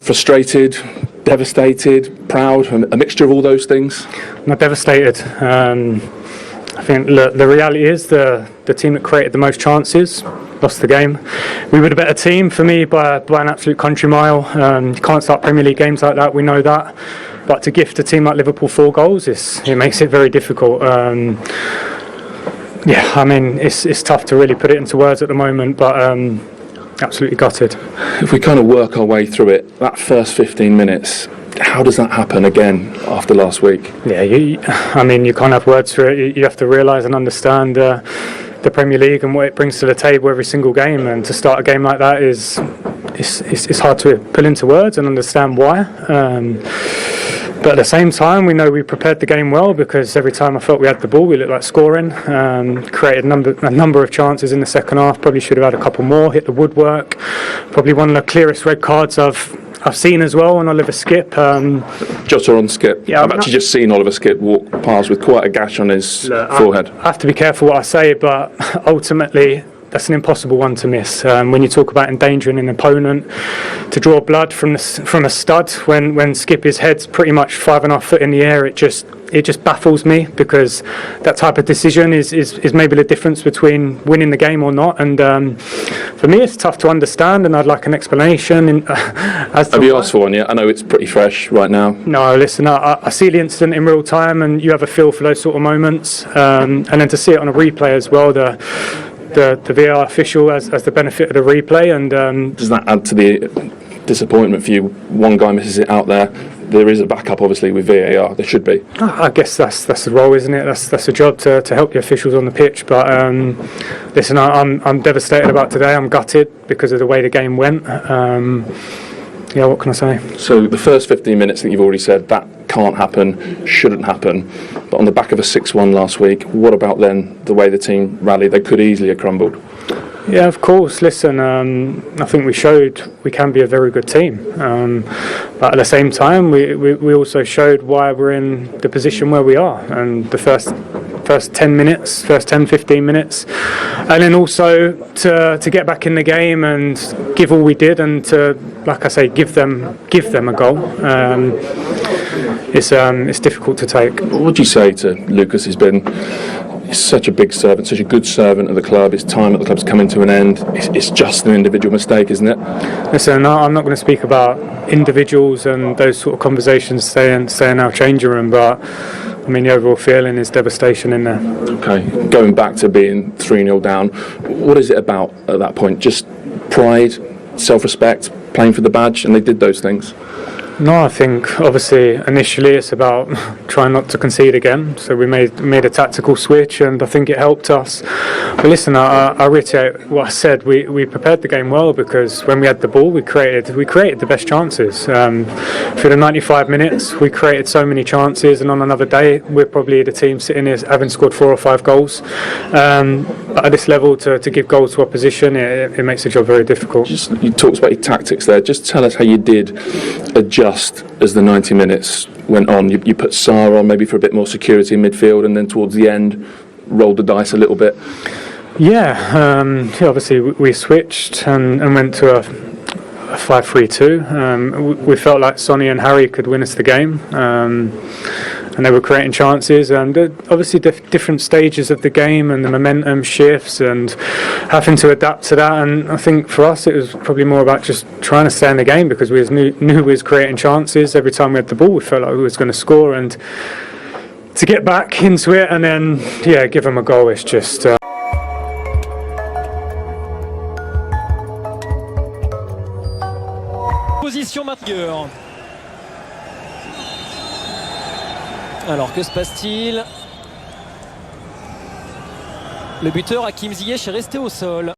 Frustrated, devastated, proud, a mixture of all those things? Not devastated. I think the reality is the team that created the most chances lost the game. We were the better team for me by an absolute country mile. You can't start Premier League games like that, we know that. But to gift a team like Liverpool 4 goals, it makes it very difficult. Yeah, I mean, it's tough to really put it into words at the moment, but absolutely gutted. If we kind of work our way through it, that first 15 minutes, how does that happen again after last week? Yeah, I mean, you can't have words for it. You have to realise and understand the Premier League and what it brings to the table every single game. And to start a game like that it's hard to put into words and understand why. But at the same time, we know we prepared the game well, because every time I felt we had the ball, we looked like scoring. Created a number of chances in the second half. Probably should have had a couple more. Hit the woodwork. Probably one of the clearest red cards I've seen as well on Oliver Skipp. Jota on Skipp. Yeah, I've actually just seen Oliver Skipp walk past with quite a gash on his forehead. I have to be careful what I say, but ultimately that's an impossible one to miss. When you talk about endangering an opponent, to draw blood from a stud when Skipp's head's pretty much 5.5 foot in the air, it just baffles me, because that type of decision is maybe the difference between winning the game or not. And for me, it's tough to understand, and I'd like an explanation. Have you asked for one yet? I know it's pretty fresh right now. No, listen, I see the incident in real time, and you have a feel for those sort of moments, and then to see it on a replay as well. The VAR official has the benefit of the replay, and does that add to the disappointment for you? One guy misses it out there. There is a backup, obviously, with VAR. There should be. I guess that's the role, isn't it? That's the job to help the officials on the pitch. But listen, I'm devastated about today. I'm gutted because of the way the game went. Yeah, what can I say? So the first 15 minutes, I think you've already said that can't happen, shouldn't happen. But on the back of a 6-1 last week, what about then the way the team rallied? They could easily have crumbled. Yeah, of course. Listen, I think we showed we can be a very good team. But at the same time, we also showed why we're in the position where we are. And the first 10 minutes, first 10-15 minutes, and then also to get back in the game and give all we did, and to, like I say, give them a goal. It's difficult to take. What would you say to Lucas? He's such a big servant, such a good servant at the club. His time at the club's coming to an end. It's just an individual mistake, isn't it? Listen, I'm not going to speak about individuals and those sort of conversations staying in our changing room, but I mean, the overall feeling is devastation in there. Okay, going back to being 3-0 down, what is it about at that point? Just pride, self-respect, playing for the badge, and they did those things? No, I think obviously initially it's about trying not to concede again. So we made a tactical switch, and I think it helped us. But listen, I reiterate what I said. We prepared the game well, because when we had the ball, we created the best chances. Through the 95 minutes, we created so many chances, and on another day, we're probably the team sitting here having scored 4 or 5 goals. But at this level, to give goals to opposition, it makes the job very difficult. You talked about your tactics there. Just tell us how you did adjust as the 90 minutes went on. You put Sarr on maybe for a bit more security in midfield, and then towards the end rolled the dice a little bit. Yeah, obviously we switched and went to a 5-3-2. We felt like Sonny and Harry could win us the game, and they were creating chances, and obviously different stages of the game and the momentum shifts and having to adapt to that. And I think for us it was probably more about just trying to stay in the game, because we knew we was creating chances. Every time we had the ball, we felt like we was going to score, and to get back into it and then give them a goal, it's just Position MRBEAR. Alors que se passe-t-il? Le buteur Hakim Ziyech est resté au sol.